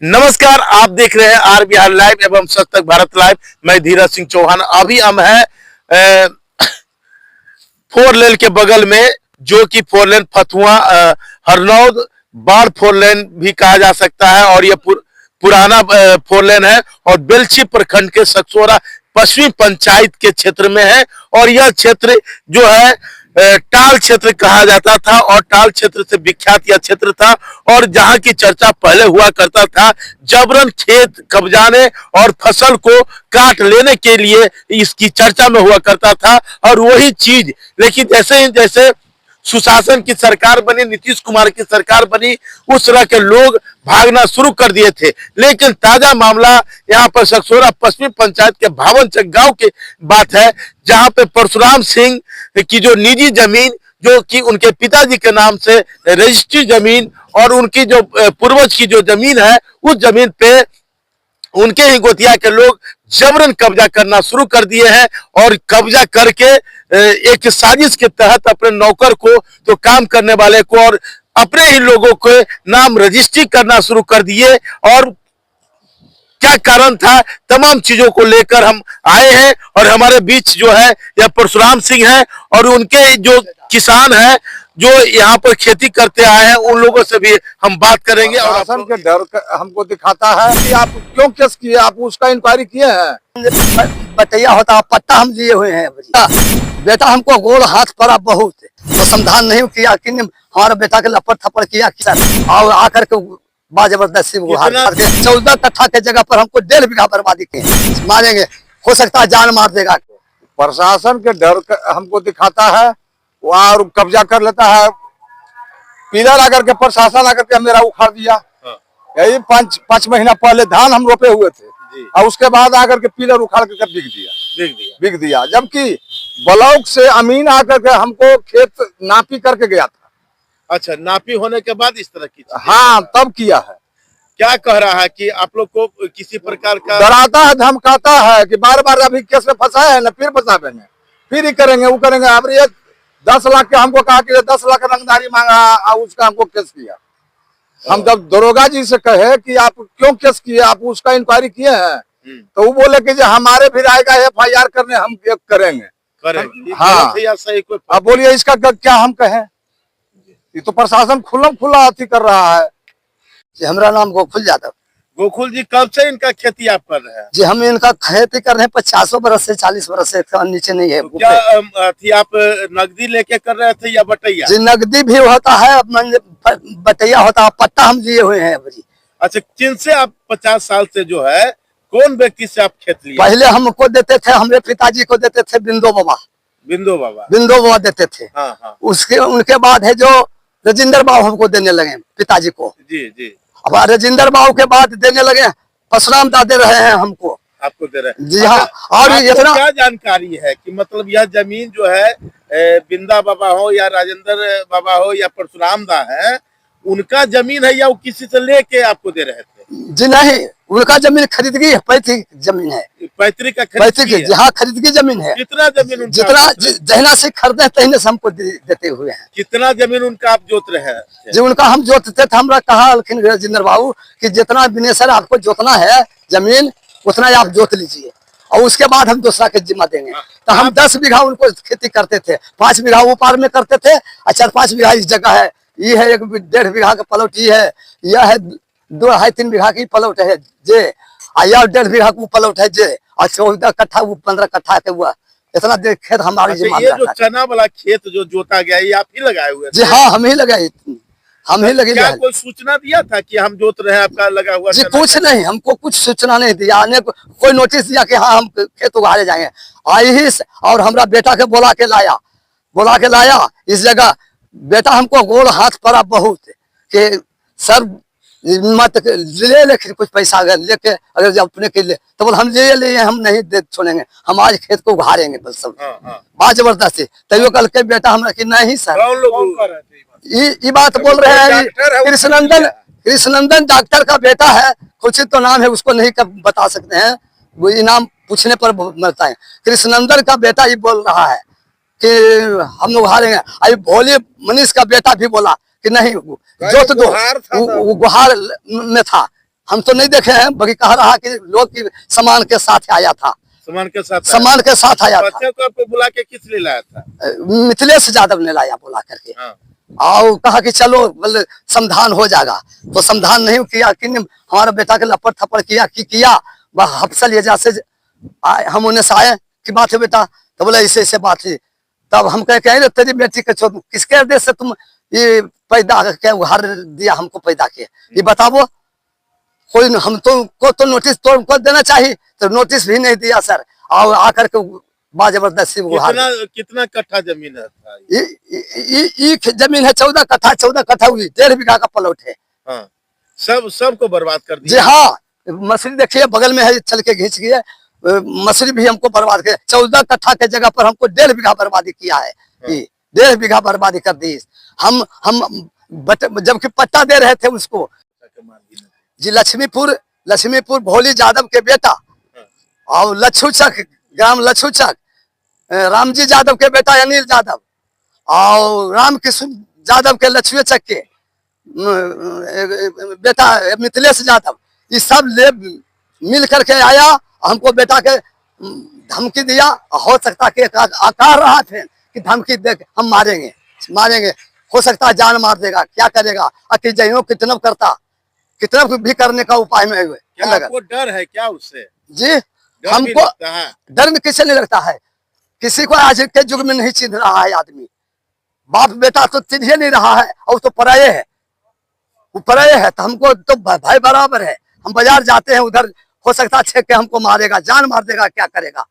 नमस्कार, आप देख रहे हैं आर बिहार लाइव एवं सच तक भारत लाइव। मैं धीरज सिंह चौहान। अभी हम हैं फोर लेन के बगल में, जो कि फोर लेन फतुआ हरनौद बाढ़ फोर लेन भी कहा जा सकता है। और ये पुराना फोर लेन है और बेलछी प्रखंड के सकसोरा पश्चिमी पंचायत के क्षेत्र में है। और यह क्षेत्र जो है टाल क्षेत्र कहा जाता था और टाल क्षेत्र से विख्यात यह क्षेत्र था। और जहां की चर्चा पहले हुआ करता था, जबरन खेत कब्जाने और फसल को काट लेने के लिए इसकी चर्चा में हुआ करता था। और वही चीज लेकिन जैसे ही जैसे सुशासन की सरकार बनी, नीतीश कुमार की सरकार बनी, उस तरह के लोग भागना शुरू कर दिए थे। लेकिन ताजा मामला यहाँ पर सकसोरा पश्चिमी पंचायत के भावनचक गांव की बात है, जहां पे परशुराम सिंह की जो निजी जमीन, जो कि उनके पिताजी के नाम से रजिस्ट्री जमीन और उनकी जो पूर्वज की जो जमीन है, उस जमीन पे उनके ही गोतिया के लोग जबरन कब्जा करना शुरू कर दिए हैं। और कब्जा करके एक साजिश के तहत अपने नौकर को, तो काम करने वाले को और अपने ही लोगों के नाम रजिस्ट्री करना शुरू कर दिए। और क्या कारण था, तमाम चीजों को लेकर हम आए हैं। और हमारे बीच जो है यह परशुराम सिंह है और उनके जो किसान हैं जो यहाँ पर खेती करते आए हैं, उन लोगों से भी हम बात करेंगे। और शासन के डर हमको दिखाता है कि आप क्यों केस किए, आप उसका इंक्वायरी किए हैं? बटैया होता है, पट्टा हम लिए हुए हैं। बेटा हमको गोल हाथ पड़ा बहुत, तो समाधान नहीं किया कि हमारे बेटा के लपड़ थप्पड़ किया और आकर के जबरदस्ती 14 कट्ठा के जगह पर हमको 1.5 बीघा बर्बादी किए। मारेंगे, हो सकता है जान मार देगा। प्रशासन के डर हमको दिखाता है, और कब्जा कर लेता है। पिलर आकर के प्रशासन आकर के मेरा उखाड़ दिया। यही 5 महीना पहले धान हम रोपे हुए थे और उसके बाद आकर के पिलर उखाड़ के बिक दिया। जबकि ब्लॉक से अमीन आकर के हमको खेत नापी करके गया था। अच्छा, नापी होने के बाद इस तरह की? हाँ, तब किया है। क्या कह रहा है कि आप लोग को किसी प्रकार का डराता है, धमकाता है कि बार बार अभी केस में फंसाए है ना, फिर फंसाएंगे, फिर ही करेंगे, वो करेंगे। अब ये 10 लाख के हमको कहा कि 10 लाख रंगदारी मांगा और उसका हमको केस किया। हम जब दरोगा जी से कहे कि आप क्यों केस किए, आप उसका इंक्वायरी किए हैं, तो वो बोले कि हमारे भी आएगा FIR करने, हम करेंगे। हाँ, अब बोलिए इसका क्या हम कहें? ये तो प्रशासन खुल्लम खुल्ला अति कर रहा है। हमारा नाम गोकुल यादव। गोकुल जी, कब से इनका खेती आप कर रहे हैं? जी, हम इनका खेती कर रहे हैं 50 बरस से, 40 बरस से, नीचे नहीं है। क्या थी, आप नकदी लेके कर रहे थे या बटैया? जी, नकदी भी होता है, बटैया होता है, पट्टा हम लिए हुए हैं। अच्छा, किन से आप 50 साल से जो है, कौन व्यक्ति से आप खेत लिए? पहले हमको देते थे, हमारे पिताजी को देते थे बिंदो बाबा देते थे। हाँ। उनके बाद है जो राजेंद्र बाबू हमको देने लगे, पिताजी को। जी। अब राजेंद्र बाबू के बाद देने लगे परशुराम दा दे रहे हैं हमको। आपको दे रहे हैं? जी हाँ। और इतना क्या जानकारी है कि मतलब यह जमीन जो है बिंदा बाबा हो या राजेंद्र बाबा हो या परशुराम दा है, उनका जमीन है या वो किसी से लेके आपको दे रहे थे? जी नहीं, उनका जमीन खरीदगी है, पैतृक जमीन है। पैतृक का पैतृक, हाँ, खरीदगी जमीन है। कितना जमीन? जितना जहना से खरीदे तहने से हमको देते हुए हैं। कितना जमीन उनका आप जोत रहे हैं? जी, उनका हम जोतते थे। हमरा कहा राजेंद्र बाबू कि जितना बिनेसर आपको जोतना है जमीन, उतना आप जोत लीजिए और उसके बाद हम दूसरा के जिम्मा देंगे। तो हम 10 बीघा उनको खेती करते थे, 5 बीघा ऊपर में करते थे। अच्छा, 5 बीघा इस जगह है, ये है 1.5 बीघा का प्लॉट, ये है, यह है 2-2.5-3 बीघा की प्लॉट है जे, और 1.5 बीघा का प्लॉट है जे, और 14 कट्ठा, वो 15 कट्ठा के हुआ। इतना खेत हमारी जिम्मा। ये जो चना वाला खेत जो जोता गया, ये आप ही लगाए हुए? जी हाँ, हम ही लगाए, हम ही लगे। क्या कोई सूचना दिया था कि हम जोत रहे हैं आपका लगा हुआ? जी, कुछ नहीं, हमको कुछ सूचना नहीं दिया। कोई नोटिस दिया कि हाँ हम खेत उगाड़े जाएंगे। आई ही और हमरा बेटा के बोला के लाया इस जगह। बेटा हमको गोल हाथ पड़ा बहुत कि सर मत ले कुछ पैसा अगर लेके, अगर जब अपने के लिए, तो बोल हम ले हम नहीं दे छोड़ेंगे, हम आज खेत को उगाड़ेंगे बस सब। बात जबरदस्ती। तैयो कल के बेटा हमरा कि नहीं सर, ये बात बोल रहे हैं। कृष्णनंदन डॉक्टर का बेटा है, कुछ तो नाम है, उसको नहीं बता सकते हैं, वो इनाम पूछने पर बताए। कृष्णनंदन का बेटा ये बोल रहा है कि हम लोग हारेंगे। अभी भोले मनीष का बेटा भी बोला कि नहीं जोत दो, वो गुहार में था, हम तो नहीं देखे हैं, बल्कि कह रहा कि लोग की सामान के साथ आया था, सामान के साथ आया। सामान के साथ आया था। बच्चे को आपको बुला के किस लिए लाया था? मिथिलेश यादव ने लाया बुला करके, हाँ। और कहा कि चलो बोले समाधान हो जाएगा, तो समाधान नहीं किया कि हमारा बेटा के लपट थप्पड़ किया वह हफ्सल ये जैसे हम उन्हें से आए कि बात है बेटा, तो बोले ऐसे ऐसे बात है। तब हम कहे तेरी बेटी के छोड़ किसके देश से तुम ये पैदा क्या उधार दिया हमको पैदा किया, ये बताओ। कोई हम तो नोटिस तो उनको देना चाहिए, तो नोटिस भी नहीं दिया सर, और आकर के जबरदस्ती कितना कट्ठा जमीन है था? ये जमीन है 14 कट्ठा हुई, 1.5 बीघा का प्लॉट है। हाँ। सबको बर्बाद कर दिया। जी हाँ, मछली देखिए बगल में है, चल के खींच गए, मछली भी हमको बर्बाद किया। 14 कट्ठा के जगह पर हमको 1.5 बीघा बर्बादी किया है। हाँ। 1.5 बीघा बर्बादी कर दी हम जबकि पट्टा दे रहे थे उसको। जी लक्ष्मीपुर भोली यादव के बेटा और लच्छूचक ग्राम लच्छूचक रामजी यादव के बेटा अनिल यादव और रामकृष्ण यादव के लच्छूचक के बेटा मिथिलेश यादव, ये सब ले मिल करके आया, हमको बेटा के धमकी दिया। हो सकता कि आकार रहा थे कि धमकी दे हम मारेंगे, हो सकता है जान मार देगा, क्या करेगा, अति जैनों कितनप भी करने का उपाय में हुए। क्या आपको डर है क्या उससे? जी हमको डर में किसे नहीं लगता है, किसी को आज के युग में नहीं चिन्ह रहा है आदमी, बाप बेटा तो चिन्ह नहीं रहा है, और तो पराये है, वो पराये है, तो हमको तो भाई बराबर है। हम बाजार जाते हैं, उधर हो सकता है हमको मारेगा, जान मार देगा, क्या करेगा।